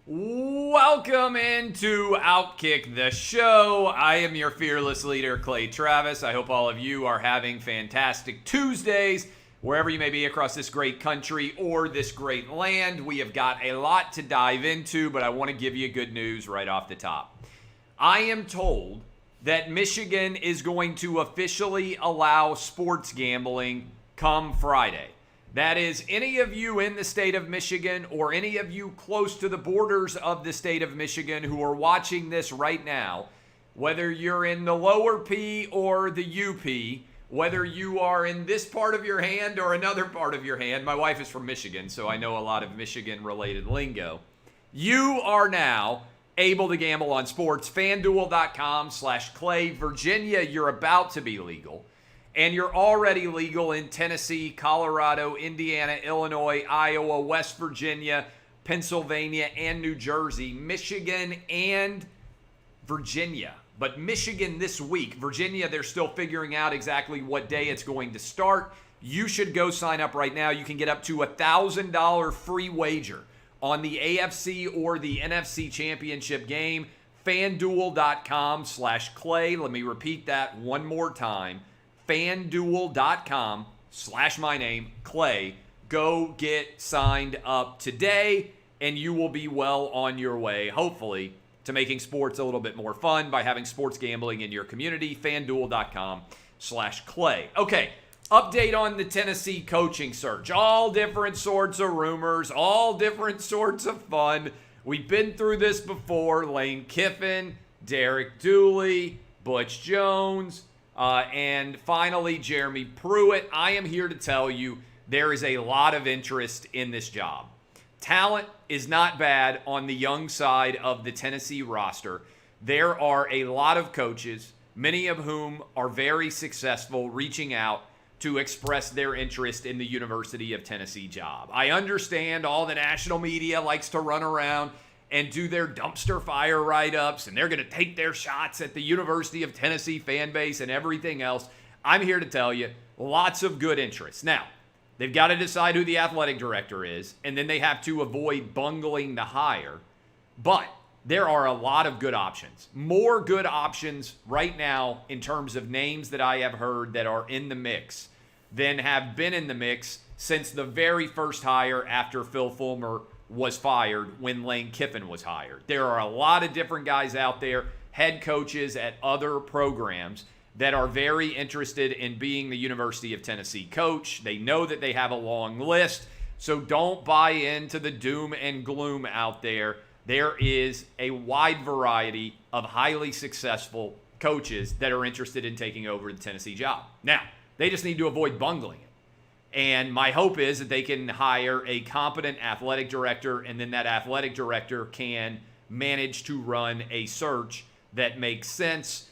Welcome into OutKick the Show. I am your fearless leader, Clay Travis. I hope all of you are having fantastic Tuesdays, wherever you may be across this great country or this great land. We have got a lot to dive into, but I want to give you good news right off the top. I am told that Michigan is going to officially allow sports gambling come Friday. That is, any of you in the state of Michigan or any of you close to the borders of the state of Michigan who are watching this right now, whether you're in the lower P or the UP, whether you are in this part of your hand or another part of your hand, my wife is from Michigan, so I know a lot of Michigan-related lingo, you are now able to gamble on sports. FanDuel.com/Clay. Virginia, you're about to be legal. And you're already legal in Tennessee, Colorado, Indiana, Illinois, Iowa, West Virginia, Pennsylvania, and New Jersey, Michigan, and Virginia. But Michigan this week, Virginia, they're still figuring out exactly what day it's going to start. You should go sign up right now. You can get up to $1,000 free wager on the AFC or the NFC championship game. FanDuel.com/Clay. Let me repeat that one more time. FanDuel.com/my name, Clay. Go get signed up today, and you will be well on your way, hopefully, to making sports a little bit more fun by having sports gambling in your community. FanDuel.com/Clay. Okay, update on the Tennessee coaching search. All different sorts of rumors, all different sorts of fun. We've been through this before. Lane Kiffin, Derek Dooley, Butch Jones, and finally, Jeremy Pruitt. I am here to tell you there is a lot of interest in this job. Talent is not bad on the young side of the Tennessee roster. There are a lot of coaches, many of whom are very successful, reaching out to express their interest in the University of Tennessee job. I understand all the national media likes to run around and do their dumpster fire write-ups, and they're going to take their shots at the University of Tennessee fan base and everything else. I'm here to tell you, lots of good interest. Now, they've got to decide who the athletic director is, and then they have to avoid bungling the hire. But there are a lot of good options. More good options right now in terms of names that I have heard that are in the mix than have been in the mix since the very first hire after Phil Fulmer was fired when Lane Kiffin was hired. There are a lot of different guys out there, head coaches at other programs, that are very interested in being the University of Tennessee coach. They know that they have a long list, so don't buy into the doom and gloom out there. There is a wide variety of highly successful coaches that are interested in taking over the Tennessee job. Now, they just need to avoid bungling it. And my hope is that they can hire a competent athletic director, and then that athletic director can manage to run a search that makes sense.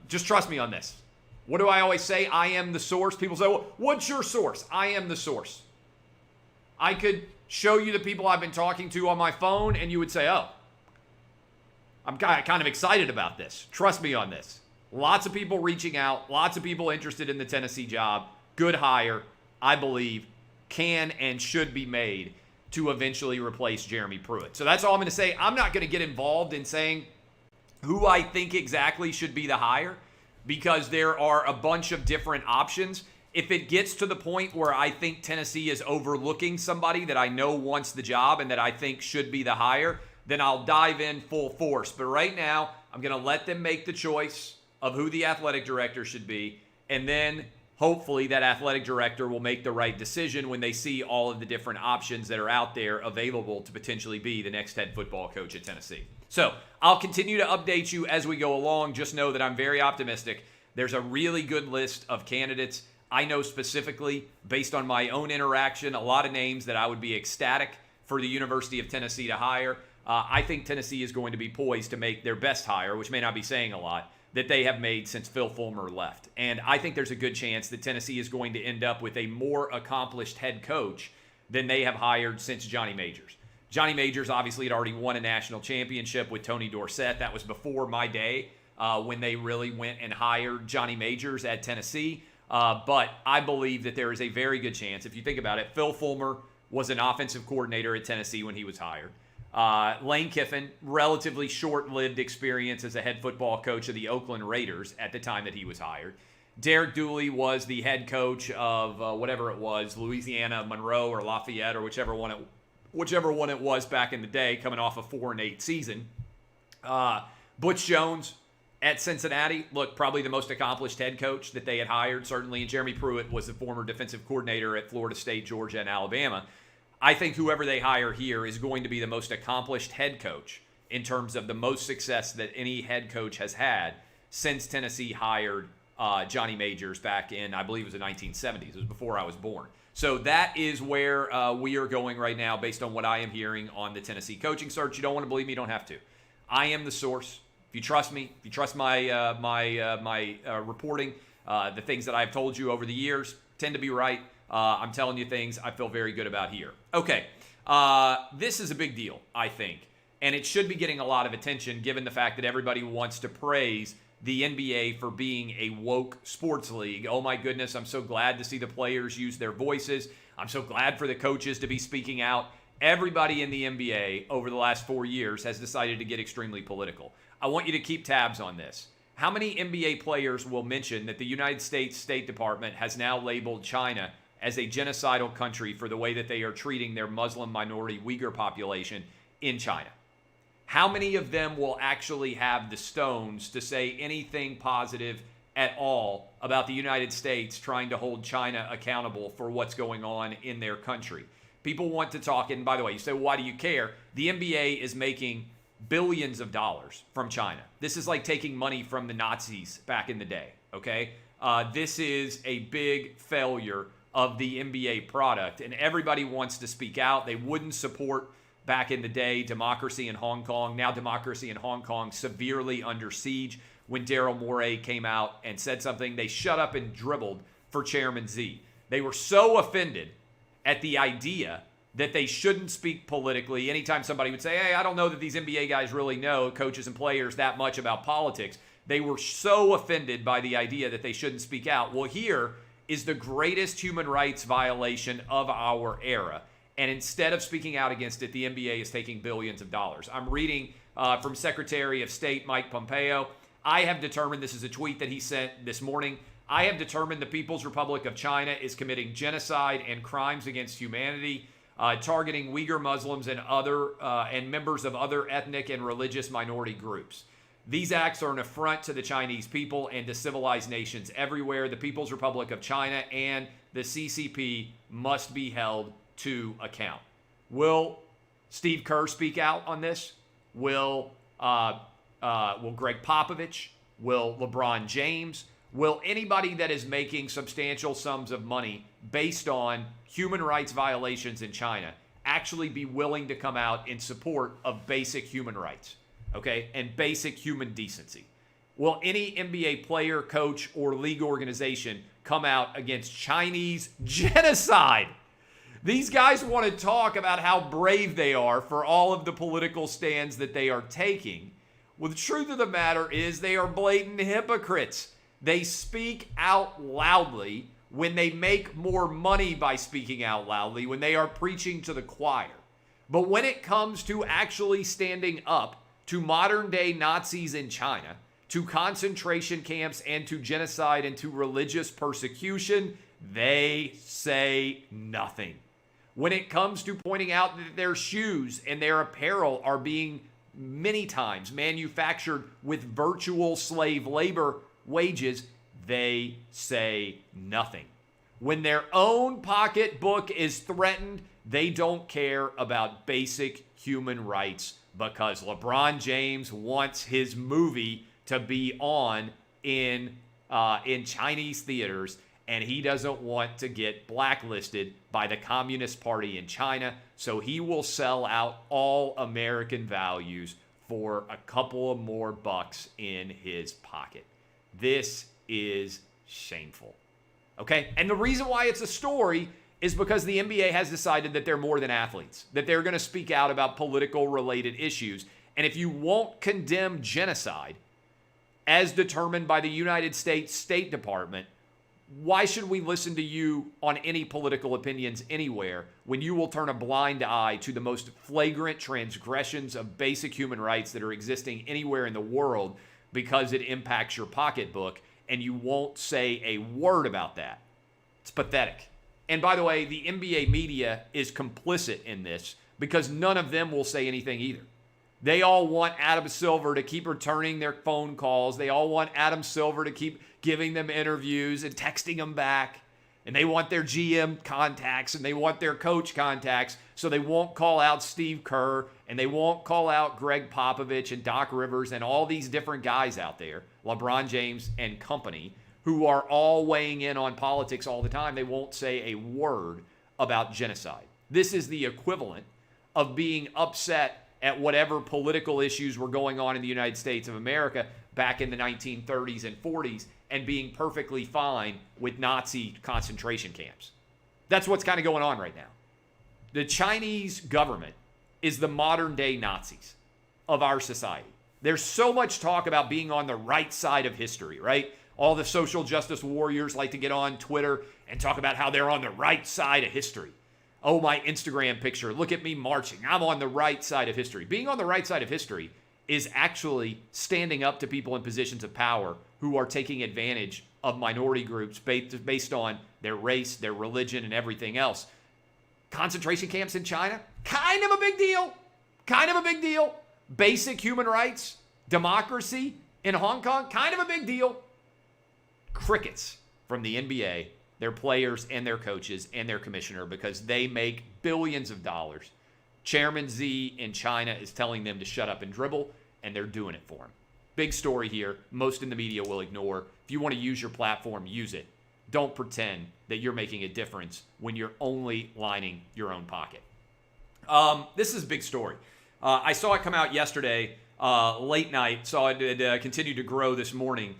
Just trust me on this. What do I always say? I am the source. People say, well, what's your source? I am the source. I could show you the people I've been talking to on my phone, and you would say, oh, I'm kind of excited about this. Trust me on this. Lots of people reaching out, lots of people interested in the Tennessee job. Good hire, I believe, can and should be made to eventually replace Jeremy Pruitt. So that's all I'm going to say. I'm not going to get involved in saying who I think exactly should be the hire because there are a bunch of different options. If it gets to the point where I think Tennessee is overlooking somebody that I know wants the job and that I think should be the hire, then I'll dive in full force. But right now, I'm going to let them make the choice of who the athletic director should be, and then hopefully that athletic director will make the right decision when they see all of the different options that are out there available to potentially be the next head football coach at Tennessee. So I'll continue to update you as we go along. Just know that I'm very optimistic. There's a really good list of candidates. I know specifically, based on my own interaction, a lot of names that I would be ecstatic for the University of Tennessee to hire. I think Tennessee is going to be poised to make their best hire, which may not be saying a lot, that they have made since Phil Fulmer left. And I think there's a good chance that Tennessee is going to end up with a more accomplished head coach than they have hired since Johnny Majors. Johnny Majors obviously had already won a national championship with Tony Dorsett. That was before my day when they really went and hired Johnny Majors at Tennessee. But I believe that there is a very good chance, if you think about it, Phil Fulmer was an offensive coordinator at Tennessee when he was hired. Lane Kiffin, relatively short-lived experience as a head football coach of the Oakland Raiders at the time that he was hired. Derek Dooley was the head coach of whatever it was, Louisiana, Monroe, or Lafayette, or whichever one it was back in the day, coming off a 4-8 season. Butch Jones at Cincinnati, look, probably the most accomplished head coach that they had hired, certainly. And Jeremy Pruitt was the former defensive coordinator at Florida State, Georgia, and Alabama. I think whoever they hire here is going to be the most accomplished head coach in terms of the most success that any head coach has had since Tennessee hired Johnny Majors back in, I believe it was the 1970s. It was before I was born. So that is where we are going right now based on what I am hearing on the Tennessee coaching search. You don't want to believe me? You don't have to. I am the source. If you trust me, if you trust my reporting, the things that I've told you over the years tend to be right. I'm telling you things I feel very good about here. Okay, this is a big deal, I think. And it should be getting a lot of attention given the fact that everybody wants to praise the NBA for being a woke sports league. Oh my goodness, I'm so glad to see the players use their voices. I'm so glad for the coaches to be speaking out. Everybody in the NBA over the last 4 years has decided to get extremely political. I want you to keep tabs on this. How many NBA players will mention that the United States State Department has now labeled China as a genocidal country for the way that they are treating their Muslim minority Uyghur population in China? How many of them will actually have the stones to say anything positive at all about the United States trying to hold China accountable for what's going on in their country? People want to talk, and by the way, you say, well, why do you care? The NBA is making billions of dollars from China. This is like taking money from the Nazis back in the day, okay? This is a big failure of the NBA product, and everybody wants to speak out. They wouldn't support, back in the day, democracy in Hong Kong. Now democracy in Hong Kong severely under siege. When Daryl Morey came out and said something, they shut up and dribbled for Chairman Z. They were so offended at the idea that they shouldn't speak politically. Anytime somebody would say, hey, I don't know that these NBA guys really know, coaches and players, that much about politics, they were so offended by the idea that they shouldn't speak out. Well, here is the greatest human rights violation of our era. And instead of speaking out against it, the NBA is taking billions of dollars. I'm reading from Secretary of State Mike Pompeo. I have determined, this is a tweet that he sent this morning, I have determined the People's Republic of China is committing genocide and crimes against humanity, targeting Uyghur Muslims and members of other ethnic and religious minority groups. These acts are an affront to the Chinese people and to civilized nations everywhere. The People's Republic of China and the CCP must be held to account. Will Steve Kerr speak out on this? Will Greg Popovich? Will LeBron James? Will anybody that is making substantial sums of money based on human rights violations in China actually be willing to come out in support of basic human rights, okay, and basic human decency? Will any NBA player, coach, or league organization come out against Chinese genocide? These guys want to talk about how brave they are for all of the political stands that they are taking. Well, the truth of the matter is they are blatant hypocrites. They speak out loudly when they make more money by speaking out loudly, when they are preaching to the choir. But when it comes to actually standing up to modern-day Nazis in China, to concentration camps, and to genocide and to religious persecution, they say nothing. When it comes to pointing out that their shoes and their apparel are being many times manufactured with virtual slave labor wages, they say nothing. When their own pocketbook is threatened, they don't care about basic human rights because LeBron James wants his movie to be on in Chinese theaters, and he doesn't want to get blacklisted by the Communist Party in China, so he will sell out all American values for a couple of more bucks in his pocket. This is shameful. Okay? And the reason why it's a story is because the NBA has decided that they're more than athletes, that they're going to speak out about political related issues. And if you won't condemn genocide as determined by the United States State Department, why should we listen to you on any political opinions anywhere when you will turn a blind eye to the most flagrant transgressions of basic human rights that are existing anywhere in the world because it impacts your pocketbook, and you won't say a word about that? It's pathetic. And by the way, the NBA media is complicit in this because none of them will say anything either. They all want Adam Silver to keep returning their phone calls. They all want Adam Silver to keep giving them interviews and texting them back. And they want their GM contacts and they want their coach contacts, so they won't call out Steve Kerr and they won't call out Greg Popovich and Doc Rivers and all these different guys out there, LeBron James and company, who are all weighing in on politics all the time. They won't say a word about genocide. This is the equivalent of being upset at whatever political issues were going on in the United States of America back in the 1930s and 40s and being perfectly fine with Nazi concentration camps. That's what's kind of going on right now. The Chinese government is the modern day Nazis of our society. There's so much talk about being on the right side of history, right? All the social justice warriors like to get on Twitter and talk about how they're on the right side of history. Oh, my Instagram picture, look at me marching. I'm on the right side of history. Being on the right side of history is actually standing up to people in positions of power who are taking advantage of minority groups based on their race, their religion, and everything else. Concentration camps in China, kind of a big deal. Kind of a big deal. Basic human rights, democracy in Hong Kong, kind of a big deal. Crickets from the NBA, their players and their coaches and their commissioner, because they make billions of dollars. Chairman Xi in China is telling them to shut up and dribble, and they're doing it for him. Big story here. Most in the media will ignore. If you want to use your platform, use it. Don't pretend that you're making a difference when you're only lining your own pocket. This is a big story. I saw it come out yesterday, late night, saw it continue to grow this morning.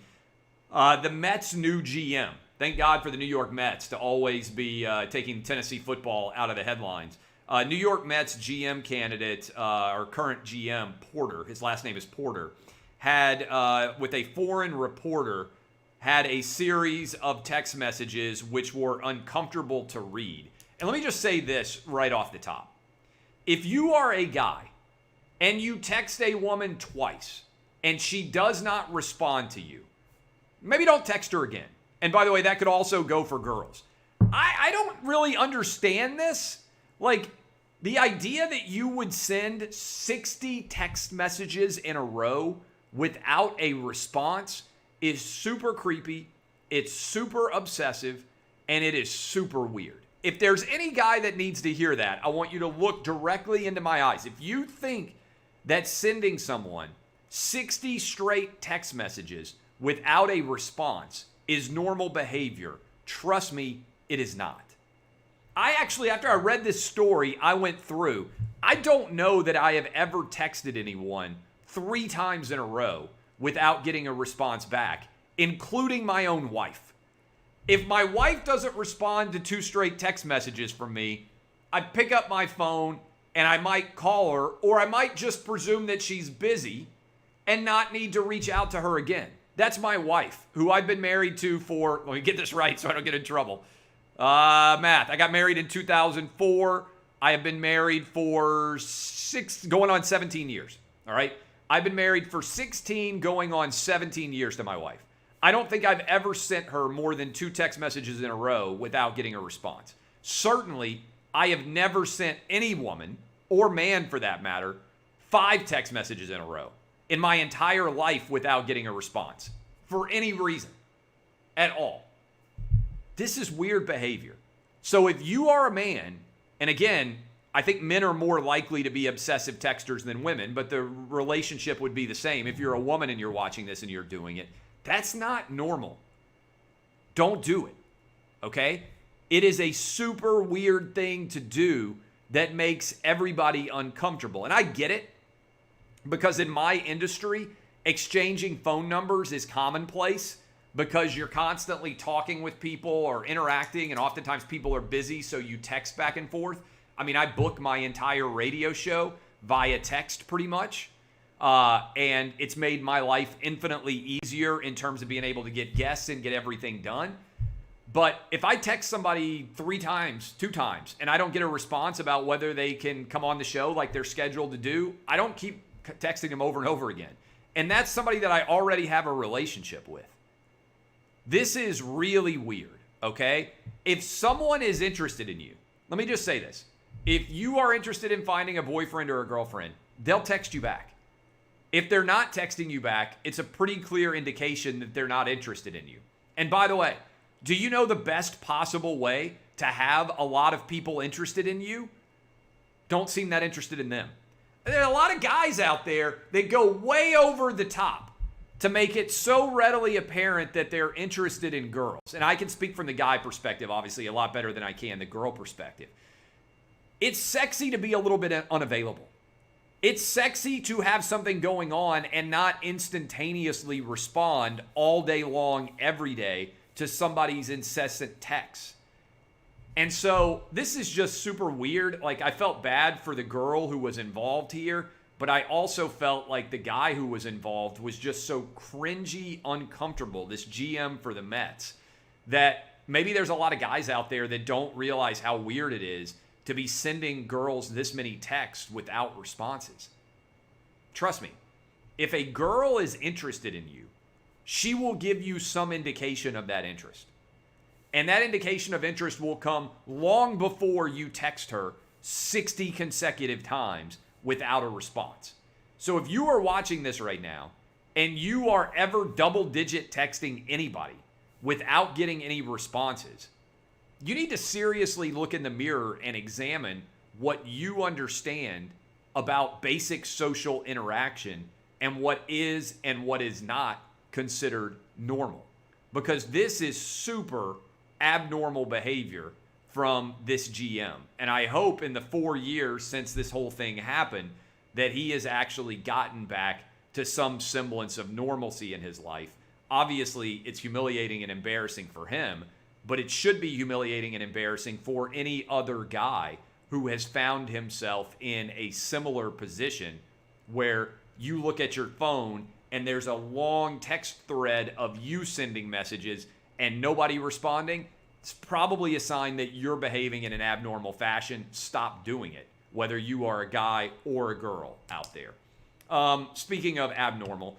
The Mets' new GM. Thank God for the New York Mets to always be taking Tennessee football out of the headlines. New York Mets GM candidate, or current GM, Porter, his last name is Porter, had, with a foreign reporter, had a series of text messages which were uncomfortable to read. And let me just say this right off the top. If you are a guy and you text a woman twice and she does not respond to you, maybe don't text her again. And by the way, that could also go for girls. I don't really understand this. Like, the idea that you would send 60 text messages in a row without a response is super creepy, it's super obsessive, and it is super weird. If there's any guy that needs to hear that, I want you to look directly into my eyes. If you think that sending someone 60 straight text messages without a response is normal behavior, trust me, it is not. I actually, after I read this story, I went through. I don't know that I have ever texted anyone 3 times in a row without getting a response back, including my own wife. If my wife doesn't respond to 2 straight text messages from me, I pick up my phone and I might call her, or I might just presume that she's busy and not need to reach out to her again. That's my wife, who I've been married to for, let me get this right so I don't get in trouble. Math. I got married in 2004. I have been married for going on 17 years. All right. I've been married for 16, going on 17 years to my wife. I don't think I've ever sent her more than 2 text messages in a row without getting a response. Certainly, I have never sent any woman, or man for that matter, 5 text messages in a row in my entire life without getting a response for any reason at all. This is weird behavior. So if you are a man, and again, I think men are more likely to be obsessive texters than women, but the relationship would be the same. If you're a woman and you're watching this and you're doing it, that's not normal. Don't do it, okay? It is a super weird thing to do that makes everybody uncomfortable. And I get it, because in my industry, exchanging phone numbers is commonplace because you're constantly talking with people or interacting, and oftentimes people are busy, so you text back and forth. I mean, I book my entire radio show via text pretty much, and it's made my life infinitely easier in terms of being able to get guests and get everything done. But if I text somebody 3 times, 2 times, and I don't get a response about whether they can come on the show like they're scheduled to do, I don't keep texting them over and over again. And that's somebody that I already have a relationship with. This is really weird, okay? If someone is interested in you, let me just say this. If you are interested in finding a boyfriend or a girlfriend, they'll text you back. If they're not texting you back, it's a pretty clear indication that they're not interested in you. And by the way, do you know the best possible way to have a lot of people interested in you? Don't seem that interested in them. There are a lot of guys out there that go way over the top to make it so readily apparent that they're interested in girls. And I can speak from the guy perspective, obviously, a lot better than I can the girl perspective. It's sexy to be a little bit unavailable. It's sexy to have something going on and not instantaneously respond all day long, every day, to somebody's incessant texts. And so this is just super weird. Like, I felt bad for the girl who was involved here, but I also felt like the guy who was involved was just so cringy, uncomfortable, this GM for the Mets, that maybe there's a lot of guys out there that don't realize how weird it is to be sending girls this many texts without responses. Trust me, if a girl is interested in you, she will give you some indication of that interest. And that indication of interest will come long before you text her 60 consecutive times without a response. So if you are watching this right now and you are ever double-digit texting anybody without getting any responses, you need to seriously look in the mirror and examine what you understand about basic social interaction and what is and what is not considered normal. Because this is super abnormal behavior from this GM. And I hope in the 4 years since this whole thing happened that he has actually gotten back to some semblance of normalcy in his life. Obviously, it's humiliating and embarrassing for him, but it should be humiliating and embarrassing for any other guy who has found himself in a similar position where you look at your phone and there's a long text thread of you sending messages and nobody responding. It's probably a sign that you're behaving in an abnormal fashion. Stop doing it, whether you are a guy or a girl out there. Speaking of abnormal,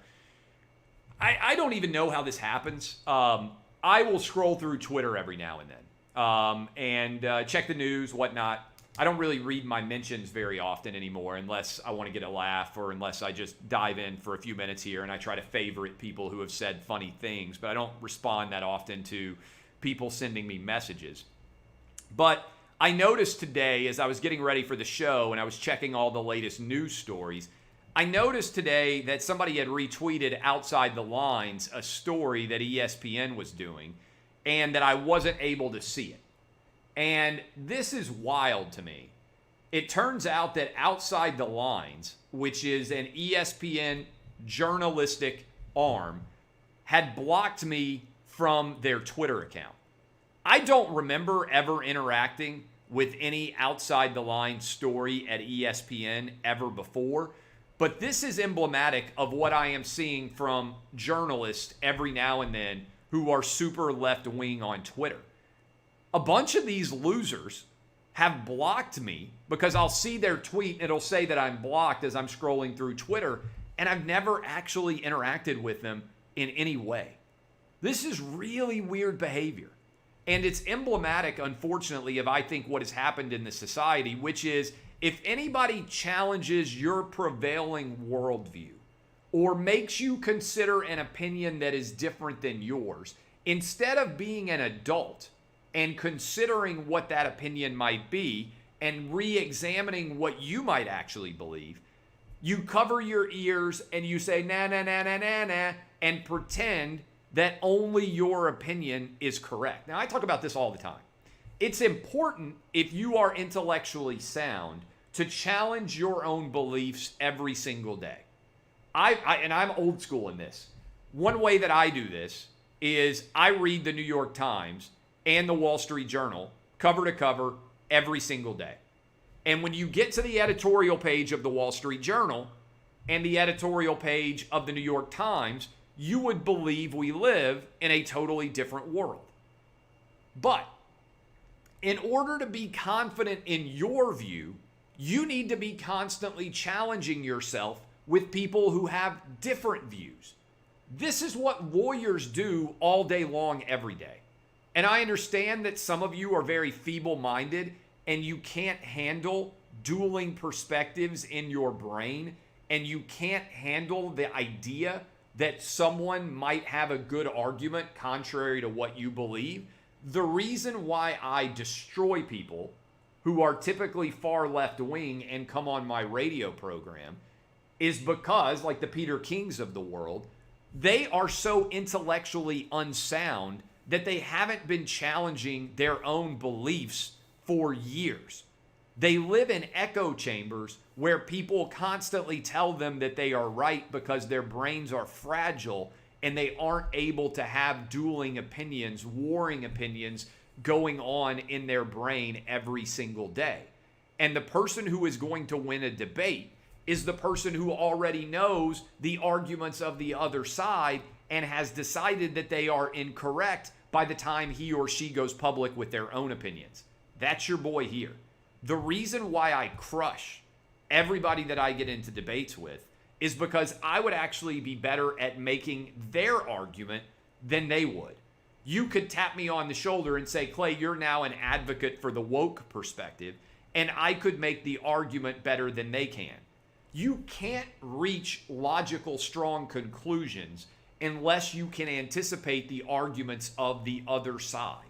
I don't even know how this happens. I will scroll through Twitter every now and then and check the news, whatnot. I don't really read my mentions very often anymore unless I want to get a laugh or unless I just dive in for a few minutes here and I try to favorite people who have said funny things, but I don't respond that often to people sending me messages. But I noticed today as I was getting ready for the show and I was checking all the latest news stories, I noticed today that somebody had retweeted Outside the Lines a story that ESPN was doing and that I wasn't able to see it. And this is wild to me. It turns out that Outside the Lines, which is an ESPN journalistic arm, had blocked me from their Twitter account. I don't remember ever interacting with any Outside the Lines story at ESPN ever before, but this is emblematic of what I am seeing from journalists every now and then who are super left-wing on Twitter. A bunch of these losers have blocked me because I'll see their tweet and it'll say that I'm blocked as I'm scrolling through Twitter, and I've never actually interacted with them in any way. This is really weird behavior. And it's emblematic, unfortunately, of I think what has happened in the society, which is if anybody challenges your prevailing worldview or makes you consider an opinion that is different than yours, instead of being an adult and considering what that opinion might be and re-examining what you might actually believe, you cover your ears and you say, nah, nah, nah, nah, nah, nah, and pretend that only your opinion is correct. Now, I talk about this all the time. It's important, if you are intellectually sound, to challenge your own beliefs every single day. And I'm old school in this. One way that I do this is I read the New York Times and the Wall Street Journal cover to cover every single day. And when you get to the editorial page of the Wall Street Journal and the editorial page of the New York Times, you would believe we live in a totally different world. But in order to be confident in your view, you need to be constantly challenging yourself with people who have different views. This is what lawyers do all day long, every day. And I understand that some of you are very feeble-minded and you can't handle dueling perspectives in your brain, and you can't handle the idea that someone might have a good argument contrary to what you believe. The reason why I destroy people who are typically far left-wing and come on my radio program is because, like the Peter Kings of the world, they are so intellectually unsound that they haven't been challenging their own beliefs for years. They live in echo chambers where people constantly tell them that they are right because their brains are fragile and they aren't able to have dueling opinions, warring opinions going on in their brain every single day. And the person who is going to win a debate is the person who already knows the arguments of the other side and has decided that they are incorrect by the time he or she goes public with their own opinions. That's your boy here. The reason why I crush everybody that I get into debates with is because I would actually be better at making their argument than they would. You could tap me on the shoulder and say, Clay, you're now an advocate for the woke perspective, and I could make the argument better than they can. You can't reach logical, strong conclusions unless you can anticipate the arguments of the other side.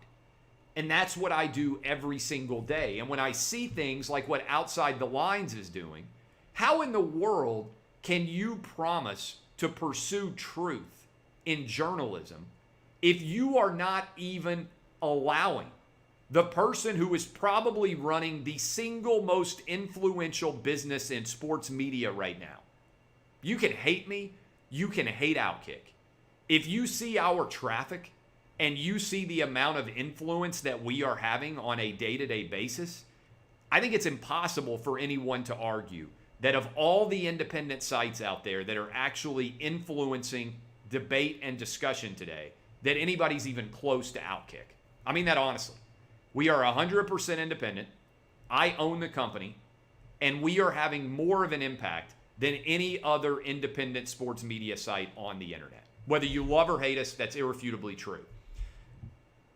And that's what I do every single day. And when I see things like what Outside the Lines is doing, how in the world can you promise to pursue truth in journalism if you are not even allowing the person who is probably running the single most influential business in sports media right now? You can hate me, you can hate OutKick. If you see our traffic and you see the amount of influence that we are having on a day-to-day basis, I think it's impossible for anyone to argue that of all the independent sites out there that are actually influencing debate and discussion today, that anybody's even close to OutKick. I mean that honestly. We are 100% independent. I own the company, and we are having more of an impact than any other independent sports media site on the internet. Whether you love or hate us, that's irrefutably true.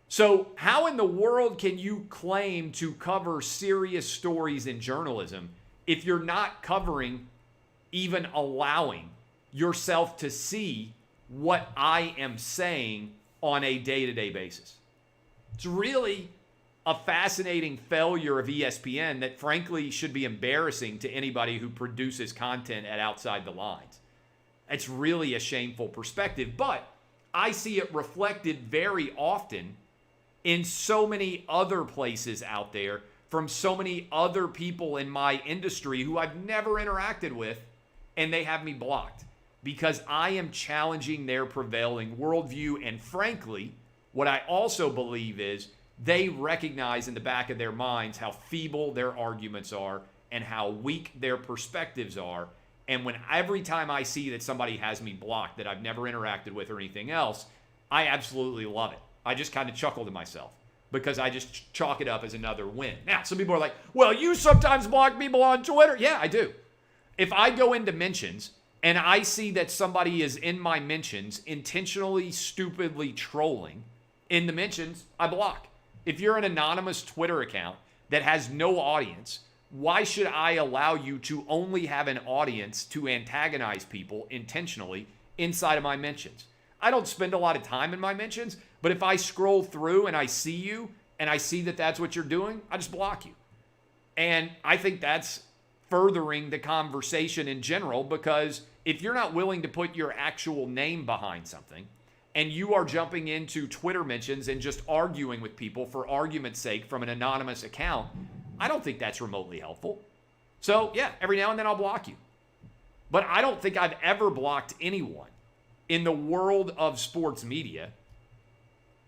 So how in the world can you claim to cover serious stories in journalism if you're not covering, even allowing yourself to see what I am saying on a day-to-day basis? It's really a fascinating failure of ESPN that frankly should be embarrassing to anybody who produces content at Outside the Lines. It's really a shameful perspective, but I see it reflected very often in so many other places out there from so many other people in my industry who I've never interacted with, and they have me blocked because I am challenging their prevailing worldview. And frankly, what I also believe is they recognize in the back of their minds how feeble their arguments are and how weak their perspectives are. And when every time I see that somebody has me blocked that I've never interacted with or anything else, I absolutely love it. I just kind of chuckle to myself because I just chalk it up as another win. Now, some people are like, well, you sometimes block people on Twitter. Yeah, I do. If I go into mentions and I see that somebody is in my mentions intentionally, stupidly trolling in the mentions, I block. If you're an anonymous Twitter account that has no audience, why should I allow you to only have an audience to antagonize people intentionally inside of my mentions? I don't spend a lot of time in my mentions, but if I scroll through and I see you and I see that that's what you're doing, I just block you. And I think that's furthering the conversation in general, because if you're not willing to put your actual name behind something and you are jumping into Twitter mentions and just arguing with people for argument's sake from an anonymous account, I don't think that's remotely helpful. So yeah, every now and then I'll block you. But I don't think I've ever blocked anyone in the world of sports media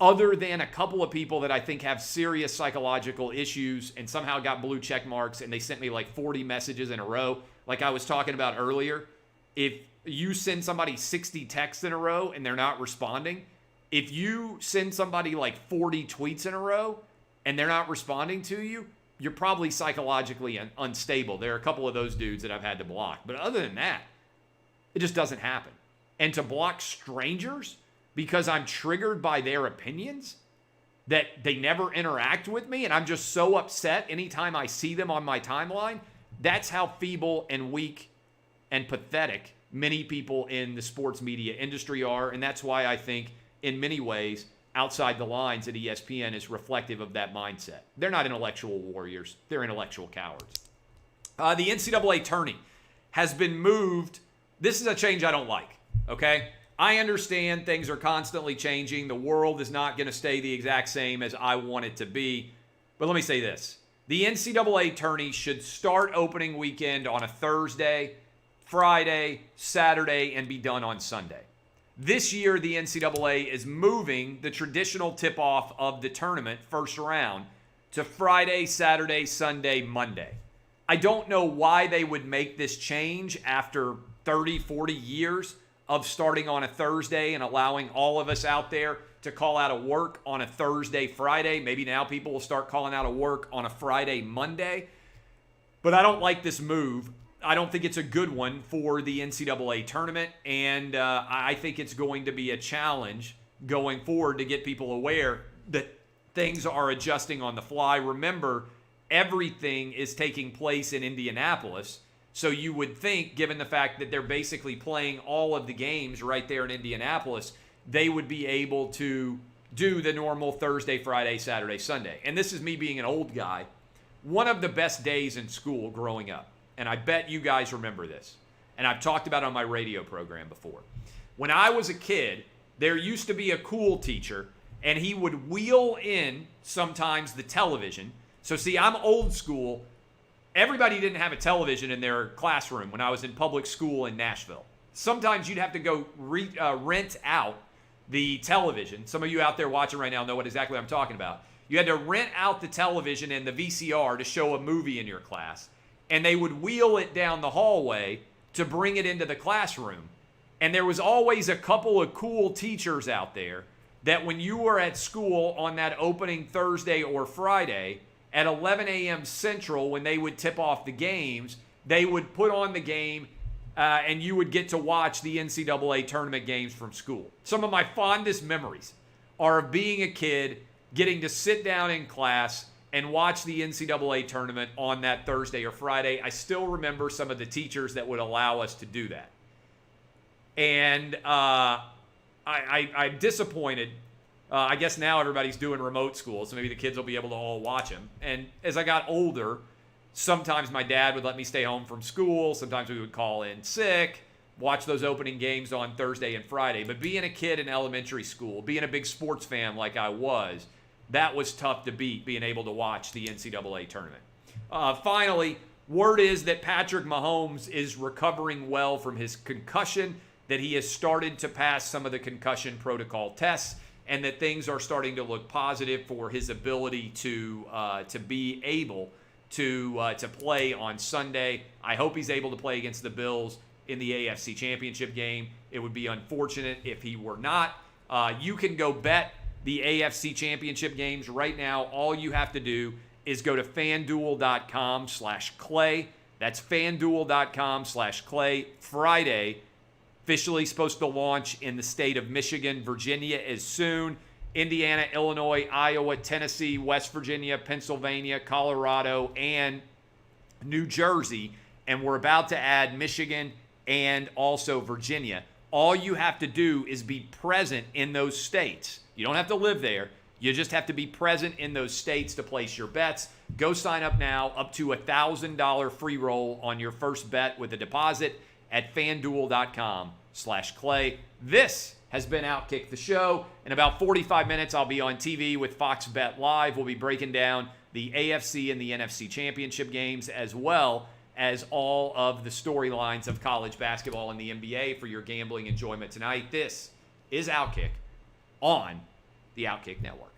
other than a couple of people that I think have serious psychological issues and somehow got blue check marks and they sent me like 40 messages in a row. Like I was talking about earlier, if you send somebody 60 texts in a row and they're not responding, if you send somebody like 40 tweets in a row and they're not responding to you, you're probably psychologically unstable. There are a couple of those dudes that I've had to block. But other than that, it just doesn't happen. And to block strangers because I'm triggered by their opinions, that they never interact with me, and I'm just so upset anytime I see them on my timeline, that's how feeble and weak and pathetic many people in the sports media industry are. And that's why I think, in many ways, Outside the Lines at ESPN is reflective of that mindset. They're not intellectual warriors. They're intellectual cowards. The NCAA tourney has been moved. This is a change I don't like, okay? I understand things are constantly changing. The world is not going to stay the exact same as I want it to be. But let me say this. The NCAA tourney should start opening weekend on a Thursday, Friday, Saturday, and be done on Sunday. This year, the NCAA is moving the traditional tip-off of the tournament, first round, to Friday, Saturday, Sunday, Monday. I don't know why they would make this change after 30, 40 years of starting on a Thursday and allowing all of us out there to call out of work on a Thursday, Friday. Maybe now people will start calling out of work on a Friday, Monday. But I don't like this move. I don't think it's a good one for the NCAA tournament, and I think it's going to be a challenge going forward to get people aware that things are adjusting on the fly. Remember, everything is taking place in Indianapolis, so you would think, given the fact that they're basically playing all of the games right there in Indianapolis, they would be able to do the normal Thursday, Friday, Saturday, Sunday. And this is me being an old guy. One of the best days in school growing up, and I bet you guys remember this, and I've talked about it on my radio program before. When I was a kid, there used to be a cool teacher, and he would wheel in sometimes the television. So see, I'm old school. Everybody didn't have a television in their classroom when I was in public school in Nashville. Sometimes you'd have to go rent out the television. Some of you out there watching right now know what exactly I'm talking about. You had to rent out the television and the VCR to show a movie in your class. And they would wheel it down the hallway to bring it into the classroom. And there was always a couple of cool teachers out there that when you were at school on that opening Thursday or Friday at 11 a.m. Central, when they would tip off the games, they would put on the game and you would get to watch the NCAA tournament games from school. Some of my fondest memories are of being a kid, getting to sit down in class and watch the NCAA tournament on that Thursday or Friday. I still remember some of the teachers that would allow us to do that. And I'm disappointed. I guess now everybody's doing remote school, so maybe the kids will be able to all watch them. And as I got older, sometimes my dad would let me stay home from school. Sometimes we would call in sick, watch those opening games on Thursday and Friday. But being a kid in elementary school, being a big sports fan like I was, that was tough to beat, being able to watch the NCAA tournament. Finally, word is that Patrick Mahomes is recovering well from his concussion, that he has started to pass some of the concussion protocol tests, and that things are starting to look positive for his ability to be able to play on Sunday. I hope he's able to play against the Bills in the AFC Championship game. It would be unfortunate if he were not. You can go bet the AFC Championship games right now. All you have to do is go to fanduel.com/Clay. That's fanduel.com/Clay. Friday, officially supposed to launch in the state of Michigan. Virginia is soon. Indiana, Illinois, Iowa, Tennessee, West Virginia, Pennsylvania, Colorado, and New Jersey. And we're about to add Michigan and also Virginia. All you have to do is be present in those states. You don't have to live there. You just have to be present in those states to place your bets. Go sign up now, up to $1,000 free roll on your first bet with a deposit at fanduel.com/Clay. This has been OutKick the Show. In about 45 minutes, I'll be on TV with Fox Bet Live. We'll be breaking down the AFC and the NFC Championship games, as well as all of the storylines of college basketball and the NBA for your gambling enjoyment tonight. This is OutKick on the OutKick Network.